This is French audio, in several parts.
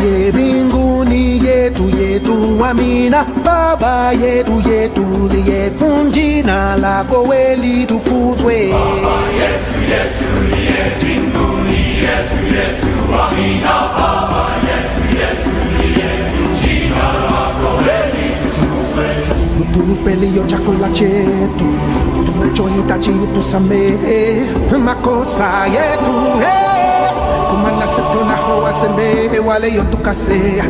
aliye mbinguni, yetu yetu amina. Baba yetu yetu liye, jina lako we litukuzwe. Baba yetu liye mbinguni, yetu amina. Baba yetu liye, jina lako we litukuzwe. Utupe leo chakula chetu, tunachohitaji utusamehe makosa yetu, kumana tunaowasamehe wale yotukosea,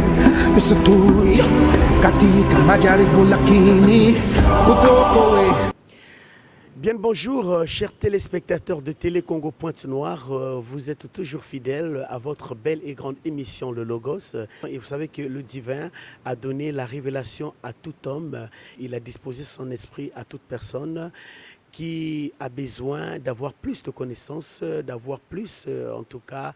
usitutie katika majaribu, lakini utuokoe. Bien le bonjour, chers téléspectateurs de Télé Congo Pointe-Noire. Vous êtes toujours fidèles à votre belle et grande émission Le Logos. Et vous savez que le divin a donné la révélation à tout homme. Il a disposé son esprit à toute personne qui a besoin d'avoir plus de connaissances, d'avoir plus, en tout cas,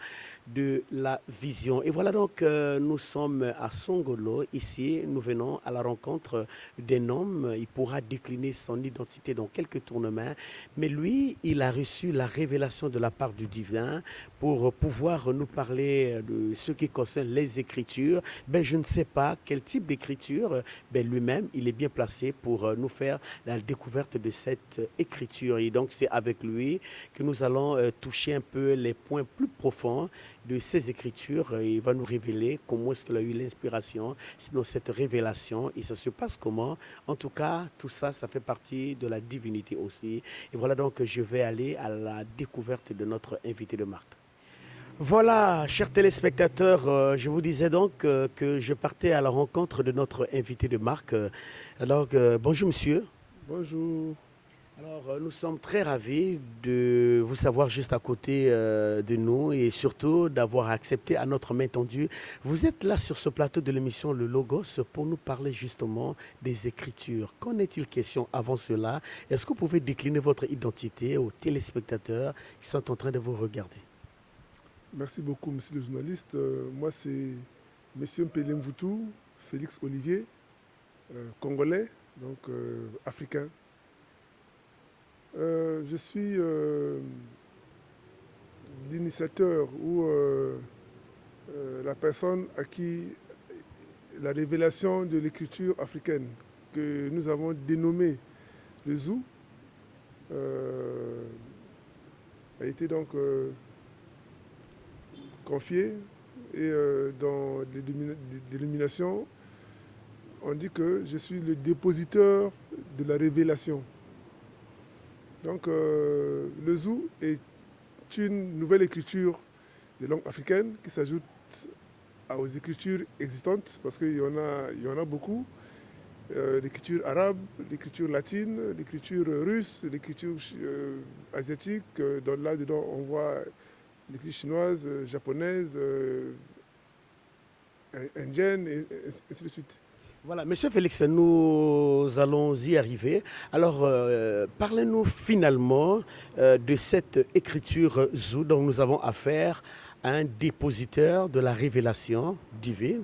de la vision. Et voilà donc, nous sommes à Songolo, ici, nous venons à la rencontre d'un homme. Il pourra décliner son identité dans quelques tournements, mais lui, il a reçu la révélation de la part du divin pour pouvoir nous parler de ce qui concerne les Écritures. Ben, je ne sais pas quel type d'écriture, ben, lui-même, il est bien placé pour nous faire la découverte de cette écriture. Et donc, c'est avec lui que nous allons toucher un peu les points plus profonds de ces écritures. Il va nous révéler comment est-ce qu'il a eu l'inspiration, sinon cette révélation, et ça se passe comment. En tout cas, tout ça, ça fait partie de la divinité aussi. Et voilà donc, je vais aller à la découverte de notre invité de marque. Voilà, chers téléspectateurs, je vous disais donc que je partais à la rencontre de notre invité de marque. Alors, bonjour monsieur. Bonjour. Alors, nous sommes très ravis de vous savoir juste à côté de nous et surtout d'avoir accepté à notre main tendue. Vous êtes là sur ce plateau de l'émission Le Logos pour nous parler justement des Écritures. Qu'en est-il question avant cela? Est-ce que vous pouvez décliner votre identité aux téléspectateurs qui sont en train de vous regarder? Merci beaucoup, monsieur le journaliste. Moi, c'est monsieur Mpele Mvoutou, Félix Olivier, congolais, donc africain. Je suis l'initiateur ou la personne à qui la révélation de l'écriture africaine que nous avons dénommée le Zou a été donc confiée, et dans l'illumination, on dit que je suis le dépositeur de la révélation. Donc, le Zou est une nouvelle écriture de langue africaine qui s'ajoute aux écritures existantes, parce qu'il y en a beaucoup. L'écriture arabe, l'écriture latine, l'écriture russe, l'écriture asiatique. Là-dedans, on voit l'écriture chinoise, japonaise, indienne, et ainsi de suite. Voilà, Monsieur Félix, nous allons y arriver. Alors, parlez-nous finalement de cette écriture Zou dont nous avons affaire à un dépositeur de la révélation divine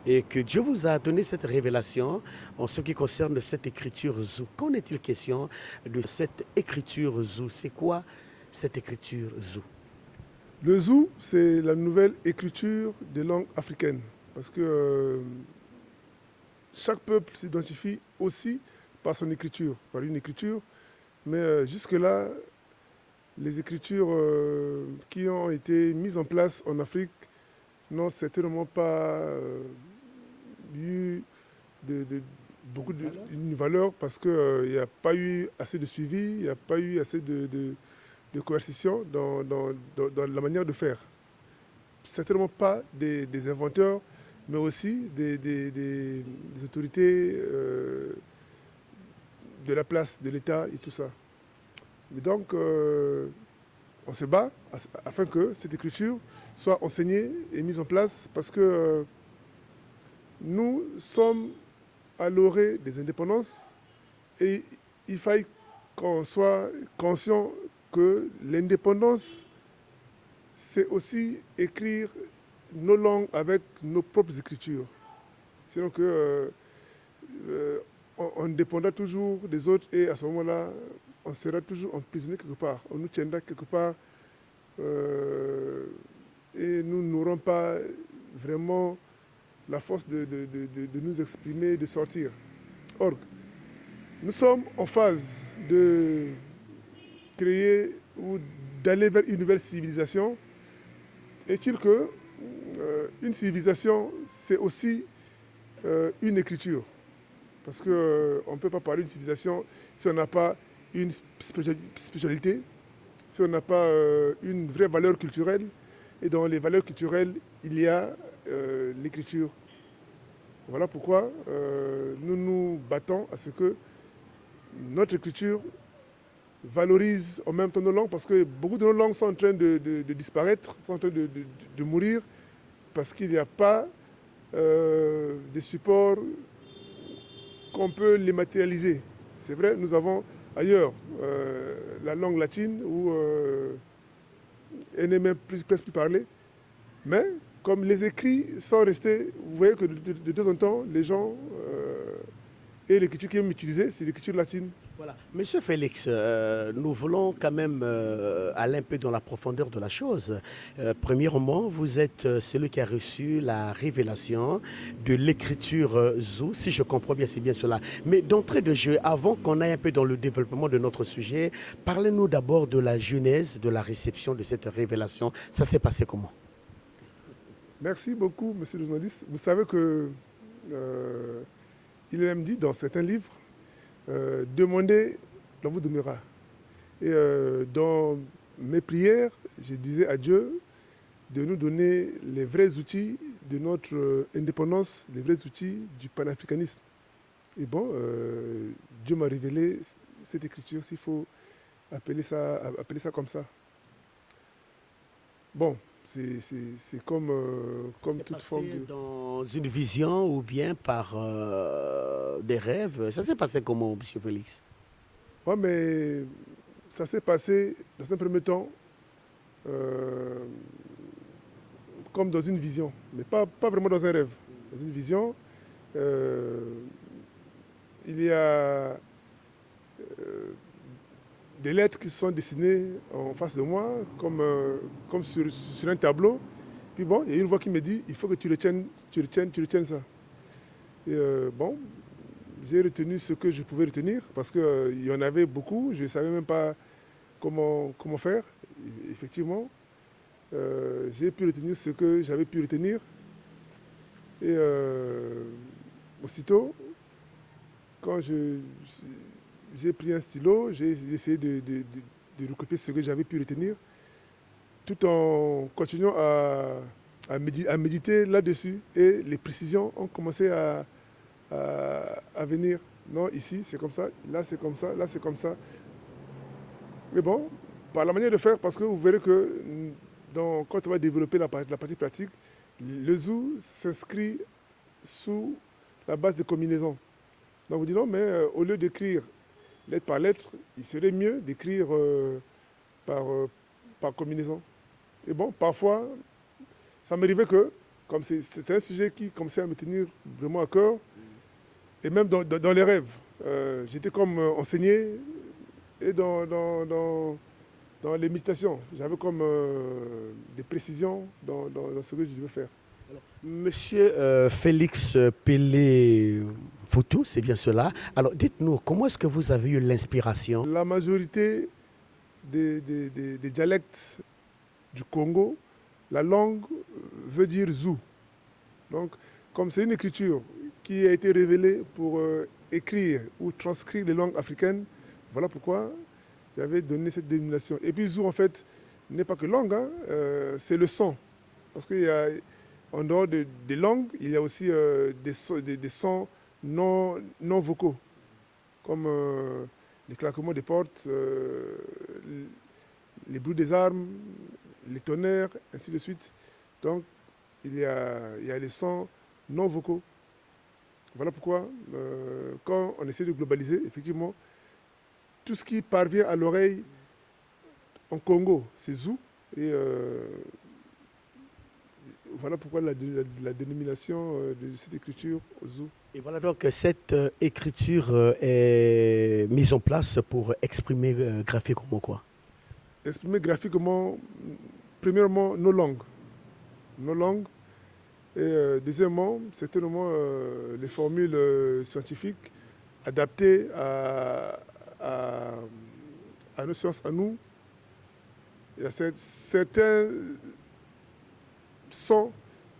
et que Dieu vous a donné cette révélation en ce qui concerne cette écriture Zou. Qu'en est-il question de cette écriture Zou? C'est quoi cette écriture Zou? Le Zou, c'est la nouvelle écriture des langues africaines, parce que chaque peuple s'identifie aussi par son écriture, par une écriture, mais jusque-là, les écritures qui ont été mises en place en Afrique n'ont certainement pas eu beaucoup de valeur, parce qu'il n'y a pas eu assez de suivi, il n'y a pas eu assez de coercition dans la manière de faire. Certainement pas des inventeurs, mais aussi des autorités de la place, de l'État et tout ça. Et donc, on se bat afin que cette écriture soit enseignée et mise en place, parce que nous sommes à l'orée des indépendances, et il faille qu'on soit conscient que l'indépendance, c'est aussi écrire nos langues avec nos propres écritures. Sinon on dépendra toujours des autres, et à ce moment-là, on sera toujours emprisonné quelque part. On nous tiendra quelque part et nous n'aurons pas vraiment la force de nous exprimer, de sortir. Or, nous sommes en phase de créer ou d'aller vers une nouvelle civilisation. Est-il que une civilisation, c'est aussi une écriture? Parce qu'on ne peut pas parler d'une civilisation si on n'a pas une spiritualité, si on n'a pas une vraie valeur culturelle. Et dans les valeurs culturelles, il y a l'écriture. Voilà pourquoi nous nous battons à ce que notre écriture valorise en même temps nos langues, parce que beaucoup de nos langues sont en train de disparaître, sont en train de mourir, parce qu'il n'y a pas des supports qu'on peut les matérialiser. C'est vrai, nous avons ailleurs la langue latine où elle n'est même presque plus parlée, mais comme les écrits sont restés, vous voyez que de temps en temps, les gens et l'écriture qu'ils aiment utiliser, c'est l'écriture latine. Voilà. Monsieur Félix, nous voulons quand même aller un peu dans la profondeur de la chose. Premièrement, vous êtes celui qui a reçu la révélation de l'écriture Zou, si je comprends bien, c'est bien cela. Mais d'entrée de jeu, avant qu'on aille un peu dans le développement de notre sujet, parlez-nous d'abord de la genèse de la réception de cette révélation. Ça s'est passé comment? Merci beaucoup, monsieur le journaliste. Vous savez que il est même dit dans certains livres, demandez, l'on vous donnera. Et dans mes prières, je disais à Dieu de nous donner les vrais outils de notre indépendance, les vrais outils du panafricanisme. Et bon, Dieu m'a révélé cette écriture, s'il faut appeler ça comme ça. Bon, c'est comme toute forme de... dans une vision ou bien par des rêves. Ça s'est passé comment, M. Félix? Oui, mais ça s'est passé dans un premier temps comme dans une vision, mais pas vraiment dans un rêve. Dans une vision, il y a des lettres qui sont dessinées en face de moi, comme sur un tableau. Puis bon, il y a une voix qui me dit, il faut que tu retiennes ça. Et bon, j'ai retenu ce que je pouvais retenir, parce qu'il y en avait beaucoup, je ne savais même pas comment faire. Et effectivement, j'ai pu retenir ce que j'avais pu retenir. Et aussitôt, quand j'ai pris un stylo, j'ai essayé de recopier ce que j'avais pu retenir, tout en continuant à méditer là-dessus. Et les précisions ont commencé à venir. Non, ici c'est comme ça, là c'est comme ça, là c'est comme ça. Mais bon, par la manière de faire, parce que vous verrez que quand on va développer la partie pratique, le Zou s'inscrit sous la base de combinaisons. Donc vous dites non, mais au lieu d'écrire lettre par lettre, il serait mieux d'écrire par combinaison. Et bon, parfois, ça m'arrivait que, comme c'est un sujet qui commençait à me tenir vraiment à cœur, et même dans les rêves, j'étais comme enseigné, et dans les méditations, j'avais comme des précisions dans ce que je devais faire. Monsieur Félix Pélé Foutou, c'est bien cela. Alors dites-nous, comment est-ce que vous avez eu l'inspiration? La majorité des dialectes du Congo, la langue veut dire Zou. Donc, comme c'est une écriture qui a été révélée pour écrire ou transcrire les langues africaines, voilà pourquoi j'avais donné cette dénomination. Et puis Zou, en fait, n'est pas que langue, hein, c'est le son. Parce qu'il y a, en dehors des langues, il y a aussi des sons non vocaux, comme les claquements des portes, les bruits des armes, les tonnerres, ainsi de suite. Donc, il y a les sons non vocaux. Voilà pourquoi, quand on essaie de globaliser, effectivement, tout ce qui parvient à l'oreille en Congo, c'est Zou. Et voilà pourquoi la dénomination de cette écriture Zou. Et voilà donc cette écriture est mise en place pour exprimer graphiquement quoi? Exprimer graphiquement, premièrement, nos langues. Nos langues, Et deuxièmement, certainement les formules scientifiques adaptées à nos sciences, à nous. Il y a certains sons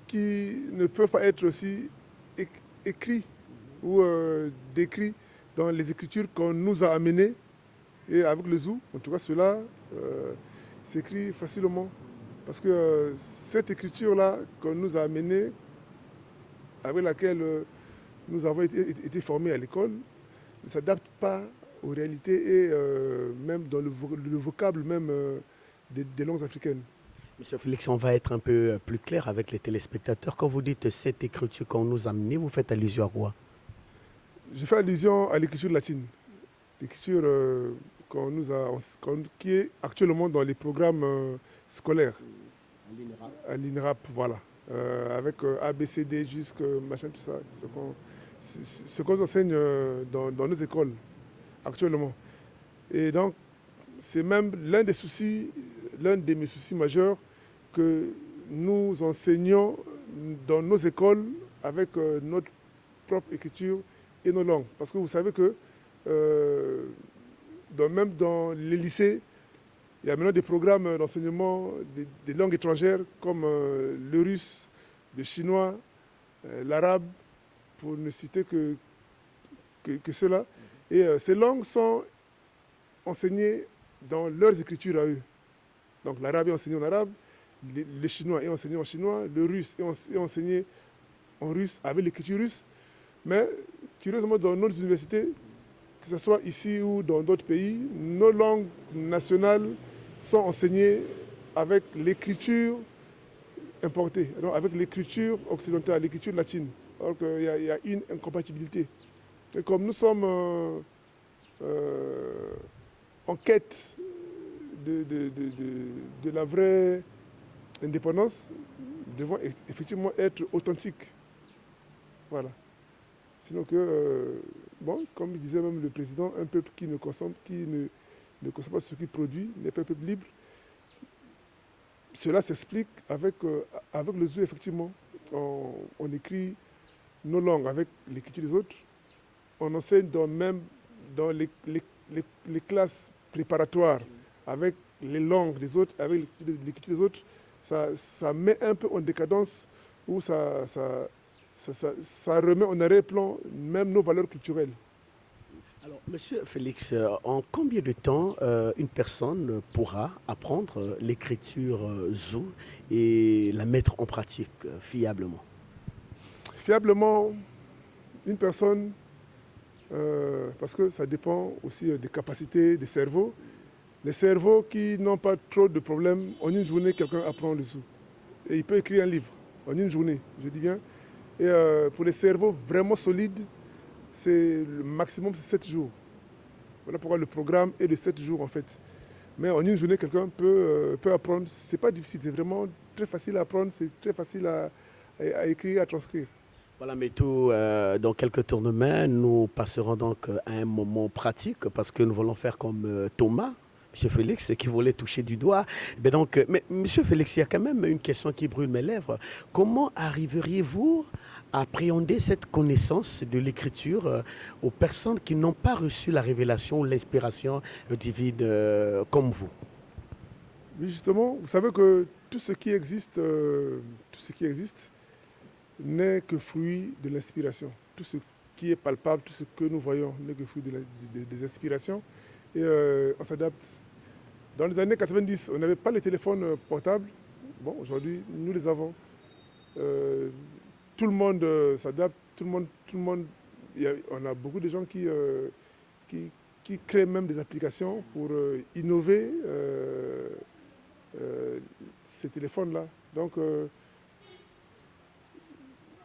qui ne peuvent pas être aussi écrits ou décrits dans les écritures qu'on nous a amenées. Et avec le zoo, en tout cas cela s'écrit facilement. Parce que cette écriture-là qu'on nous a amenée, avec laquelle nous avons été formés à l'école, ne s'adapte pas aux réalités et même dans le vocable même des langues africaines. Monsieur Félix, on va être un peu plus clair avec les téléspectateurs. Quand vous dites cette écriture qu'on nous a amenée, vous faites allusion à quoi? Je fais allusion à l'écriture latine. L'écriture qui est actuellement dans les programmes scolaires. À l'INRAP, voilà. Avec ABCD jusqu'à machin, tout ça. Ce qu'on enseigne dans nos écoles actuellement. Et donc, c'est même l'un de mes soucis majeurs que nous enseignons dans nos écoles avec notre propre écriture et nos langues. Parce que vous savez que même dans les lycées, il y a maintenant des programmes d'enseignement des langues étrangères comme le russe, le chinois, l'arabe, pour ne citer que cela. Et ces langues sont enseignées dans leurs écritures à eux. Donc l'arabe est enseigné en arabe, le chinois est enseigné en chinois, le russe est enseigné en russe avec l'écriture russe. Mais curieusement, dans nos universités, que ce soit ici ou dans d'autres pays, nos langues nationales sont enseignées avec l'écriture importée, donc avec l'écriture occidentale, l'écriture latine. Alors qu'il y a une incompatibilité. Et comme nous sommes en quête de la vraie indépendance, nous devons effectivement être authentiques. Voilà. Sinon que, comme disait même le président, un peuple qui ne consomme pas ce qu'il produit n'est pas un peuple libre. Cela s'explique avec le zoo, effectivement. On écrit nos langues avec l'écriture des autres. On enseigne même dans les classes préparatoires avec les langues des autres, avec l'écriture des autres. Ça met un peu en décadence où ça remet en arrière-plan même nos valeurs culturelles. Alors, Monsieur Félix, en combien de temps une personne pourra apprendre l'écriture zoo et la mettre en pratique fiablement? Fiablement, une personne, parce que ça dépend aussi des capacités des cerveaux. Les cerveaux qui n'ont pas trop de problèmes, en une journée, quelqu'un apprend le zoo. Et il peut écrire un livre en une journée, je dis bien. Et pour les cerveaux vraiment solides, le maximum c'est 7 jours. Voilà pourquoi le programme est de 7 jours en fait. Mais en une journée, quelqu'un peut apprendre. C'est pas difficile, c'est vraiment très facile à apprendre, c'est très facile à écrire, à transcrire. Voilà, mais dans quelques tournements, nous passerons donc à un moment pratique parce que nous voulons faire comme Thomas. Monsieur Félix, qui voulait toucher du doigt. Mais Monsieur Félix, il y a quand même une question qui brûle mes lèvres. Comment arriveriez-vous à appréhender cette connaissance de l'écriture aux personnes qui n'ont pas reçu la révélation ou l'inspiration divine comme vous? Oui, justement, vous savez que tout ce qui existe n'est que fruit de l'inspiration. Tout ce qui est palpable, tout ce que nous voyons n'est que fruit des inspirations. Et on s'adapte. Dans les années 90, on n'avait pas les téléphones portables. Bon, aujourd'hui, nous les avons. Tout le monde s'adapte, on a beaucoup de gens qui créent même des applications pour innover ces téléphones-là. Donc,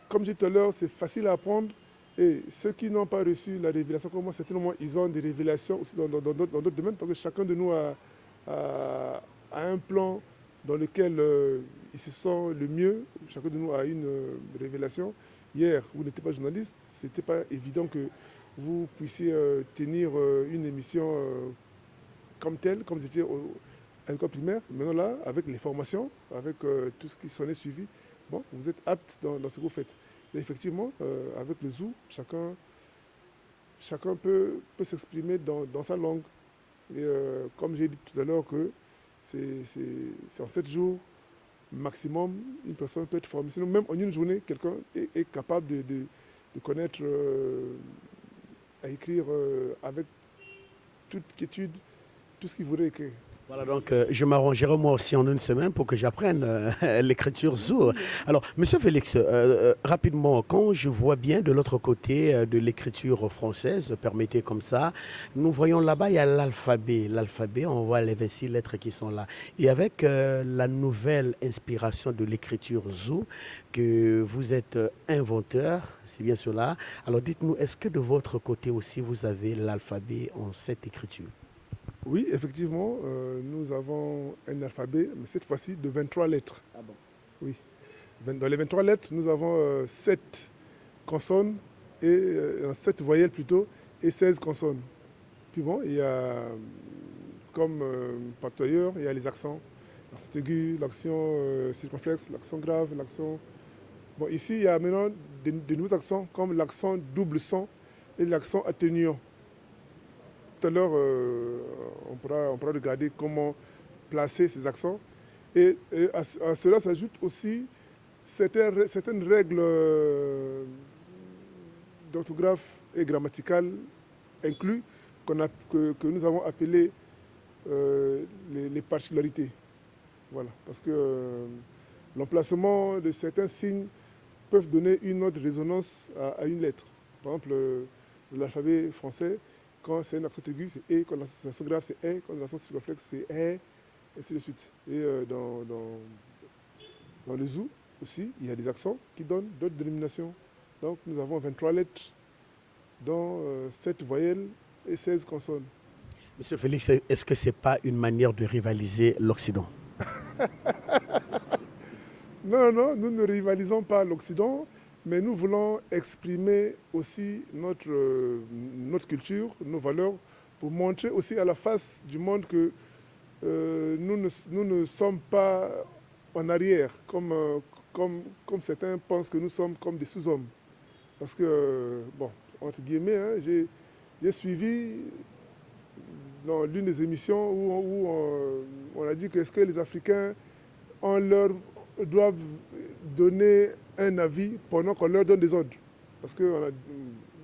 comme j'ai dit tout à l'heure, c'est facile à apprendre. Et ceux qui n'ont pas reçu la révélation comme moi, certainement, ils ont des révélations aussi dans d'autres domaines, parce que chacun de nous a un plan dans lequel il se sent le mieux. Chacun de nous a une révélation. Hier, vous n'étiez pas journaliste, ce n'était pas évident que vous puissiez tenir une émission comme telle, comme vous étiez à l'école primaire. Maintenant là, avec les formations, avec tout ce qui s'en est suivi, bon, vous êtes apte dans ce que vous faites. Et effectivement, avec le zoo, chacun peut s'exprimer dans sa langue. Et comme j'ai dit tout à l'heure que c'est en 7 jours maximum, une personne peut être formée. Sinon, même en une journée, quelqu'un est capable de connaître, à écrire avec toute quiétude, tout ce qu'il voudrait écrire. Voilà, donc je m'arrangerai moi aussi en une semaine pour que j'apprenne l'écriture zoo. Alors, Monsieur Félix, rapidement, quand je vois bien de l'autre côté de l'écriture française, permettez comme ça, nous voyons là-bas, il y a l'alphabet. L'alphabet, on voit les 26 lettres qui sont là. Et avec la nouvelle inspiration de l'écriture zoo, que vous êtes inventeur, c'est bien cela. Alors dites-nous, est-ce que de votre côté aussi, vous avez l'alphabet en cette écriture? Oui, effectivement, nous avons un alphabet, mais cette fois-ci de 23 lettres. Ah bon? Oui. Dans les 23 lettres, nous avons 7 consonnes, et 7 voyelles plutôt, et 16 consonnes. Puis bon, il y a, comme partout ailleurs, il y a les accents. L'accent aigu, l'accent circonflexe, l'accent grave, l'accent... Bon, ici, il y a maintenant de nouveaux accents, comme l'accent double son et l'accent atténuant. Tout à l'heure, on pourra regarder comment placer ces accents. Et à cela s'ajoute aussi certaines règles d'orthographe et grammaticales inclus que nous avons appelées les particularités. Voilà, parce que l'emplacement de certains signes peuvent donner une autre résonance à une lettre. Par exemple, l'alphabet français, quand c'est un accent aigu, c'est E, quand l'accent grave, c'est E, quand l'accent circonflexe, c'est E, et ainsi de suite. Et dans le zoo aussi, il y a des accents qui donnent d'autres dénominations. Donc nous avons 23 lettres, dont 7 voyelles et 16 consonnes. Monsieur Félix, est-ce que ce n'est pas une manière de rivaliser l'Occident? Non, nous ne rivalisons pas l'Occident, mais nous voulons exprimer aussi notre culture, nos valeurs, pour montrer aussi à la face du monde que nous ne sommes pas en arrière, comme certains pensent que nous sommes comme des sous-hommes. Parce que, bon, entre guillemets, hein, j'ai suivi dans l'une des émissions où on a dit que est-ce que les Africains doivent donner un avis pendant qu'on leur donne des ordres. Parce que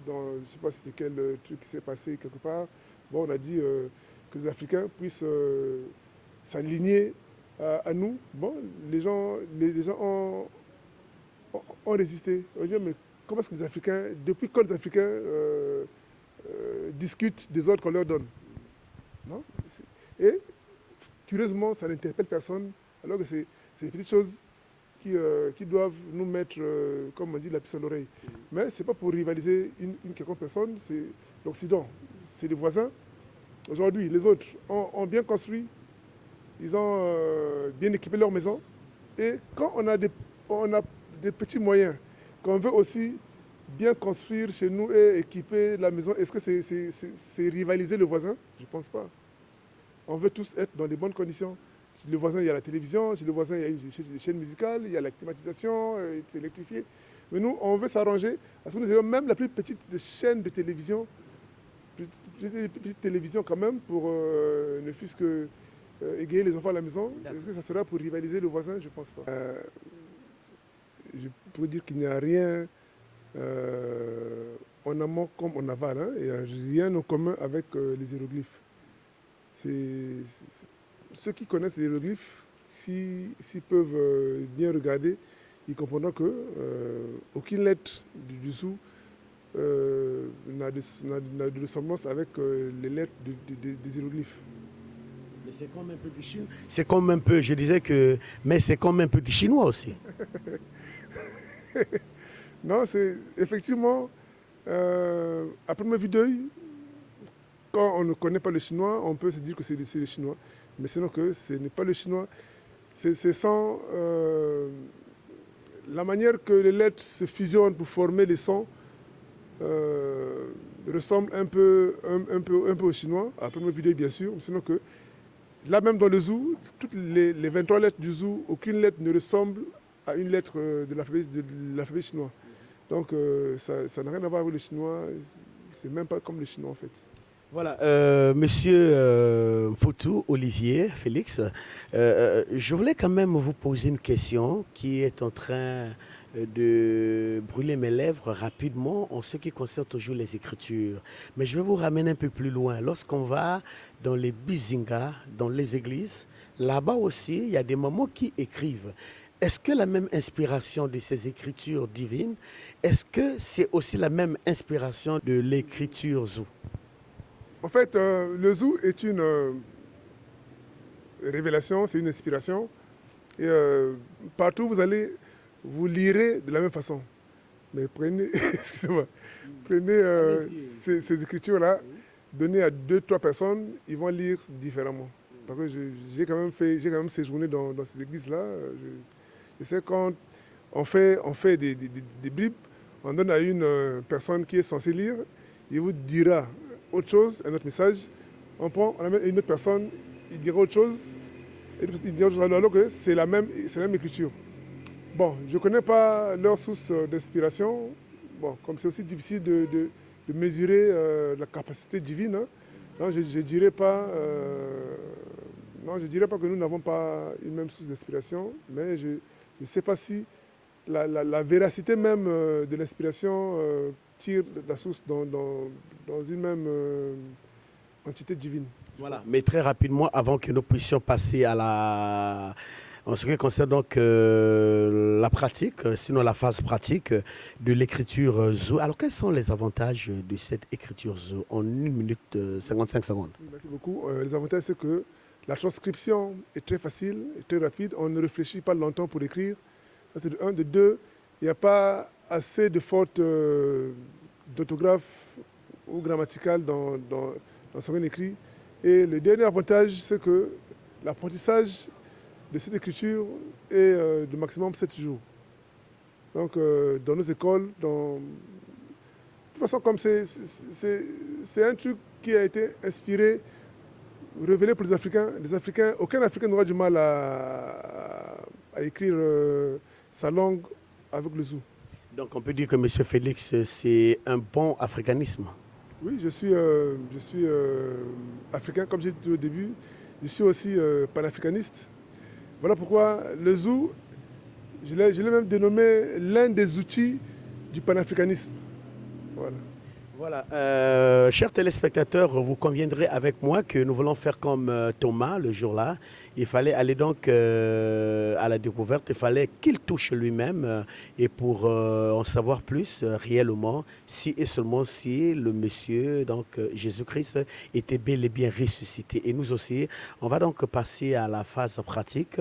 je ne sais pas si c'est quel truc qui s'est passé quelque part, bon, on a dit que les Africains puissent s'aligner à nous. Bon, les gens ont résisté. On dit, mais comment est-ce que les Africains, depuis quand les Africains discutent des ordres qu'on leur donne? Non? Et curieusement, ça n'interpelle personne, alors que c'est des petites choses qui doivent nous mettre, comme on dit, la puce à l'oreille. Mais ce n'est pas pour rivaliser une quelconque personne, c'est l'Occident, c'est les voisins. Aujourd'hui, les autres ont bien construit, ils ont bien équipé leur maison. Et quand on a des petits moyens, qu'on veut aussi bien construire chez nous et équiper la maison, est-ce que c'est rivaliser le voisin? Je ne pense pas. On veut tous être dans les bonnes conditions. Chez le voisin, il y a la télévision, chez le voisin, il y a des chaînes musicales, il y a la climatisation, c'est électrifié. Mais nous, on veut s'arranger, parce que nous avons même la plus petite des chaînes de télévision, petite télévision quand même, pour ne fût-ce que égayer les enfants à la maison. Est-ce que ça sera pour rivaliser le voisin? Je ne pense pas. Je peux dire qu'il n'y a rien en amont comme en aval, hein, et rien en commun avec les hiéroglyphes. Ceux qui connaissent les hiéroglyphes, s'ils peuvent bien regarder, ils comprendront que aucune lettre du zoo n'a de ressemblance avec les lettres des hiéroglyphes. Mais c'est comme un peu du chinois. C'est comme un peu, je disais que, mais c'est comme un peu du chinois aussi. Non, c'est effectivement, à première vue d'œil, quand on ne connaît pas le chinois, on peut se dire que c'est le chinois. Mais sinon que ce n'est pas le chinois. C'est sans la manière que les lettres se fusionnent pour former les sons ressemble un peu au chinois, à première vue d'œil bien sûr. Sinon que là même dans le zoo, toutes les 23 lettres du zoo, aucune lettre ne ressemble à une lettre de l'alphabet chinois. Donc ça n'a rien à voir avec le chinois, c'est même pas comme le chinois en fait. Voilà, monsieur Foutou, Olivier, Félix, je voulais quand même vous poser une question qui est en train de brûler mes lèvres rapidement en ce qui concerne toujours les écritures. Mais je vais vous ramener un peu plus loin. Lorsqu'on va dans les bizingas, dans les églises, là-bas aussi, il y a des mamans qui écrivent. Est-ce que la même inspiration de ces écritures divines, est-ce que c'est aussi la même inspiration de l'écriture zou? En fait, le zou est une révélation, c'est une inspiration. Et partout où vous allez, vous lirez de la même façon. Mais prenez, excusez-moi, prenez ces écritures-là, donnez à 2-3 personnes, ils vont lire différemment. Parce que j'ai quand même séjourné dans ces églises-là. Je sais quand on fait des bribes, on donne à une personne qui est censée lire, il vous dira autre chose, un autre message. On amène une autre personne, il dira autre chose, il dira autre chose, alors que c'est la même écriture. Bon, je ne connais pas leur source d'inspiration. Bon, comme c'est aussi difficile de mesurer la capacité divine, hein. Non, je ne dirais pas, que nous n'avons pas une même source d'inspiration, mais je ne sais pas si la véracité même de l'inspiration tire de la source dans une même entité divine. Voilà, mais très rapidement, avant que nous puissions passer en ce qui concerne donc la pratique, sinon la phase pratique de l'écriture zou. Alors, quels sont les avantages de cette écriture zou en 1 minute 55 secondes? Merci beaucoup. Les avantages, c'est que la transcription est très facile, et très rapide. On ne réfléchit pas longtemps pour écrire. Ça, c'est de un. De deux, il n'y a pas assez de fautes d'orthographe ou grammaticales dans ce qu'on écrit. Et le dernier avantage, c'est que l'apprentissage de cette écriture est de maximum 7 jours. Donc, dans nos écoles, de toute façon, comme c'est un truc qui a été inspiré, révélé pour les Africains. Aucun Africain n'aura du mal à écrire sa langue avec le zou. Donc, on peut dire que M. Félix, c'est un bon africanisme. Oui, je suis africain, comme j'ai dit au début. Je suis aussi panafricaniste. Voilà pourquoi le zou, je l'ai même dénommé l'un des outils du panafricanisme. Voilà. Voilà, chers téléspectateurs, vous conviendrez avec moi que nous voulons faire comme Thomas le jour-là. Il fallait aller donc à la découverte, il fallait qu'il touche lui-même et pour en savoir plus réellement, si et seulement si le monsieur, donc Jésus-Christ, était bel et bien ressuscité. Et nous aussi, on va donc passer à la phase pratique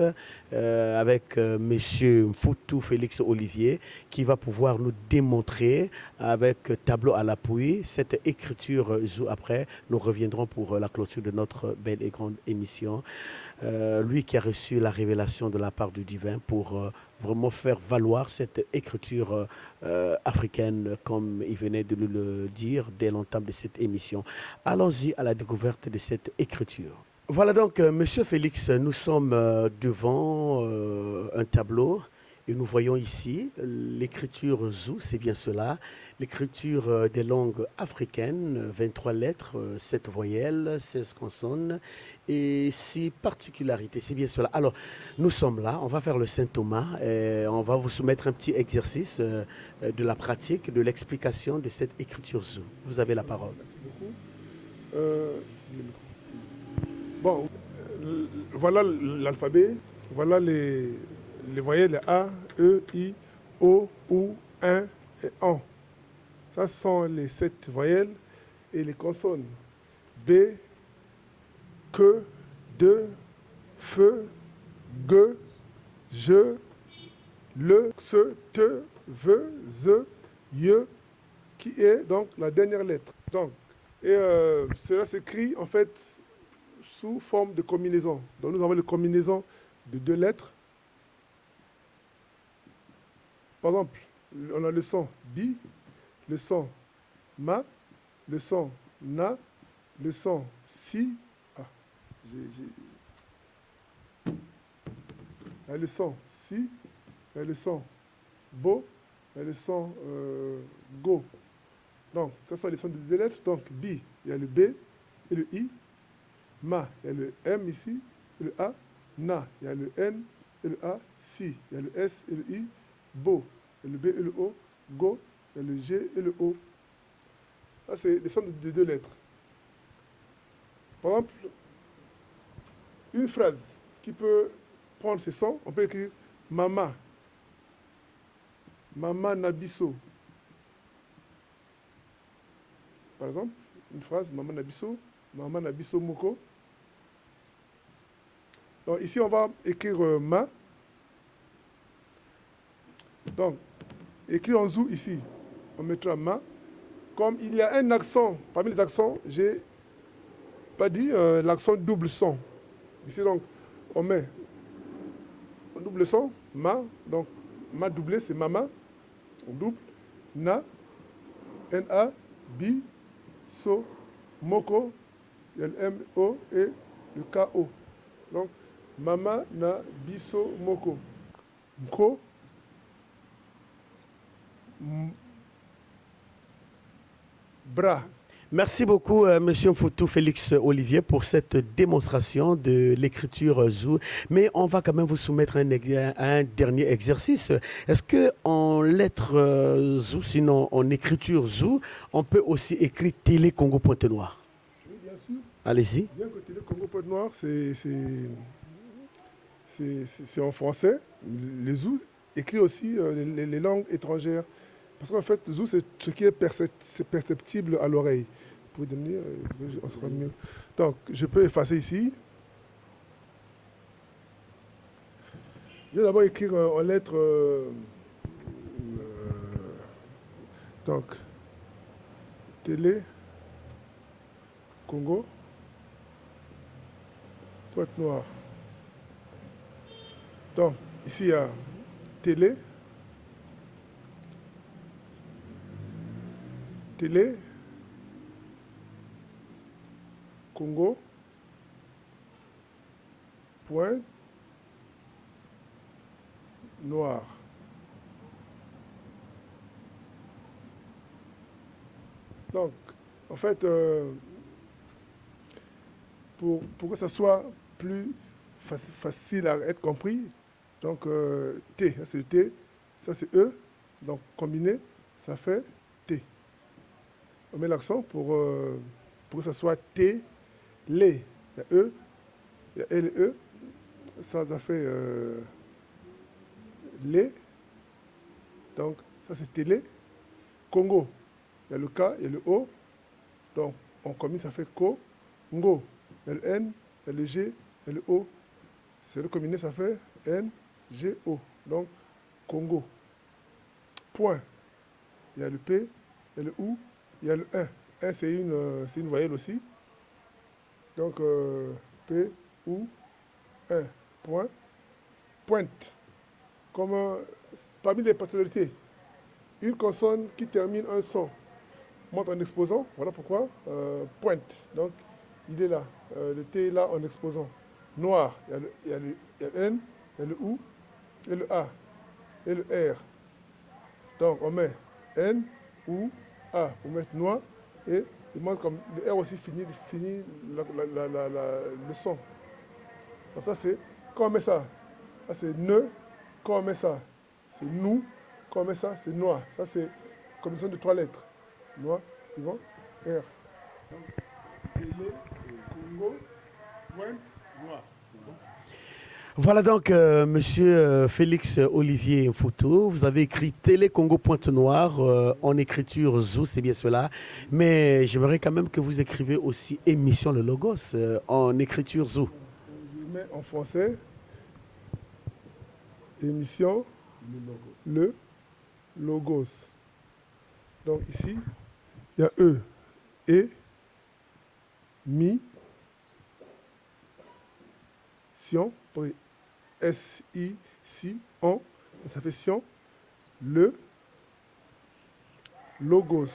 avec monsieur Foutou Félix Olivier qui va pouvoir nous démontrer avec tableau à l'appui cette écriture zou. Après, nous reviendrons pour la clôture de notre belle et grande émission. Lui qui a reçu la révélation de la part du divin pour vraiment faire valoir cette écriture africaine comme il venait de nous le dire dès l'entame de cette émission. Allons-y à la découverte de cette écriture. Voilà donc, Monsieur Félix, nous sommes devant un tableau. Et nous voyons ici l'écriture zou, c'est bien cela, l'écriture des langues africaines, 23 lettres, 7 voyelles, 16 consonnes et 6 particularités, c'est bien cela. Alors, nous sommes là, on va faire le Saint Thomas, et on va vous soumettre un petit exercice de la pratique, de l'explication de cette écriture zou. Vous avez la parole. Merci beaucoup. Voilà l'alphabet, voilà les voyelles, les A, E, I, O, OU, 1 et AN. Ça sont les 7 voyelles et les consonnes. B, que, de, feu, ge, je, le, se, te, ve, ze, ye, qui est donc la dernière lettre. Donc, cela s'écrit en fait sous forme de combinaison. Donc nous avons les combinaisons de 2 lettres. Par exemple, on a le son bi, le son ma, le son na, le son si. Le son si, il y a le son bo, il y a le son go. Donc, ça sont les sons de deux lettres. Donc, bi, il y a le B et le I. Ma, il y a le M ici, et le A. Na, il y a le N et le A. Si, il y a le S et le I. Bo, il y a le B et le O. Go, il y a le G et le O. Ça, c'est des sons de deux lettres. Par exemple, une phrase qui peut prendre ces sons, on peut écrire Mama. Mama Nabiso. Par exemple, une phrase Mama Nabiso Moko. Donc ici, on va écrire ma. Donc, écrit en zou ici, on mettra ma. Comme il y a un accent, parmi les accents, j'ai pas dit l'accent double son. Ici, donc, on met un double son, ma. Donc, ma doublé, c'est mama. On double. Na, N-A, bi, so, moko. Il y a le M-O et le K-O. Donc, mama, na, biso, moko. Mko. Bras. Merci beaucoup, Monsieur Mfoutou Félix Olivier, pour cette démonstration de l'écriture zou. Mais on va quand même vous soumettre un dernier exercice. Est-ce qu'en lettres zou, sinon en écriture zou, on peut aussi écrire Télé Congo Pointe Noire? Oui, bien sûr. Allez-y. Bien que Télé Congo Pointe Noire, c'est en français. Les zou écrit aussi les langues étrangères. Parce qu'en fait, zou, c'est ce qui est perceptible à l'oreille. Vous pouvez donner, on sera mieux. Donc, je peux effacer ici. Je vais d'abord écrire en lettres. Donc, Télé, Congo, Pointe Noire. Donc, ici, il y a Télé. Télé, Congo, Pointe Noire. Donc, en fait, pour que ça soit plus facile à être compris, donc T, ça c'est le T, ça c'est E, donc combiné, ça fait T. On met l'accent pour que ça soit T, les. Il y a E, il y a L et E. Ça fait les. Donc, ça c'est télé. Congo, il y a le K, il y a le O. Donc, on combine, ça fait Ko. Ngo, il y a le N, il y a le G, il y a le O. C'est le combiné, ça fait N, G, O. Donc, Congo. Point, il y a le P, il y a le OU. Il y a le 1. 1, c'est une voyelle aussi. Donc, P, ou, 1, point. Pointe. Comme parmi les particularités, une consonne qui termine un son monte en exposant. Voilà pourquoi. Pointe. Donc, il est là. Le T est là en exposant. Noir. Il y a le N, il y a le OU, et le A, et le R. Donc, on met N, OU, A, pour mettre noir, et il montre comme le R aussi finit le son. Donc ça c'est, quand on met ça c'est ne, quand on met ça c'est nous, quand on met ça c'est noir. Ça c'est combinaison de 3 lettres. Noir, suivant, R. Donc, Télé, Congo, Pointe, Noir. Voilà donc, Monsieur Félix Olivier Mfoutou, vous avez écrit Télé Congo Pointe Noire en écriture zou, c'est bien cela. Mais j'aimerais quand même que vous écrivez aussi émission Le Logos en écriture zou. Je mets en français émission Le Logos. Donc ici, il y a E, et, mi, sion, S-I, si, on, ça fait sion, le, logos.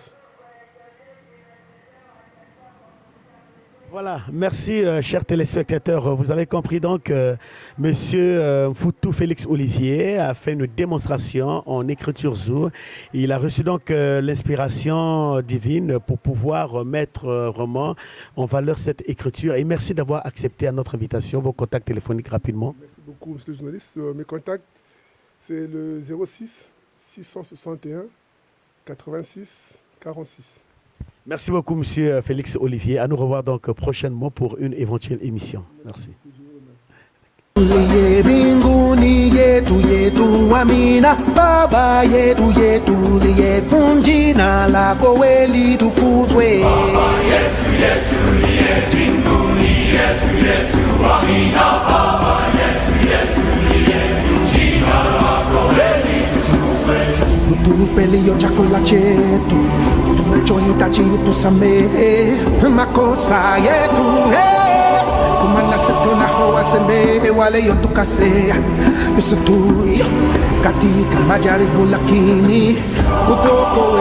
Voilà, merci chers téléspectateurs. Vous avez compris donc, Monsieur Foutou Félix Olivier a fait une démonstration en écriture Zou. Il a reçu donc l'inspiration divine pour pouvoir mettre vraiment en valeur cette écriture. Et merci d'avoir accepté à notre invitation. Vos contacts téléphoniques rapidement. Merci beaucoup, monsieur le journaliste. Mes contacts, c'est le 06 661 86 46. Merci beaucoup, Monsieur Félix Olivier. À nous revoir donc prochainement pour une éventuelle émission. Merci. Tulie mbinguni yetu yetu amina baba yetu yetu liyefu jina lako weli tukuzwe Baba yetu liye mbinguni yetu amina Baba yetu liye jina lako weli tukuzwe utupe leo chakula chetu tunachohitaji utusamehe makosa yetu kumana tunahowasamehe wale yotukasea usituie katika majaribu lakini utuokoe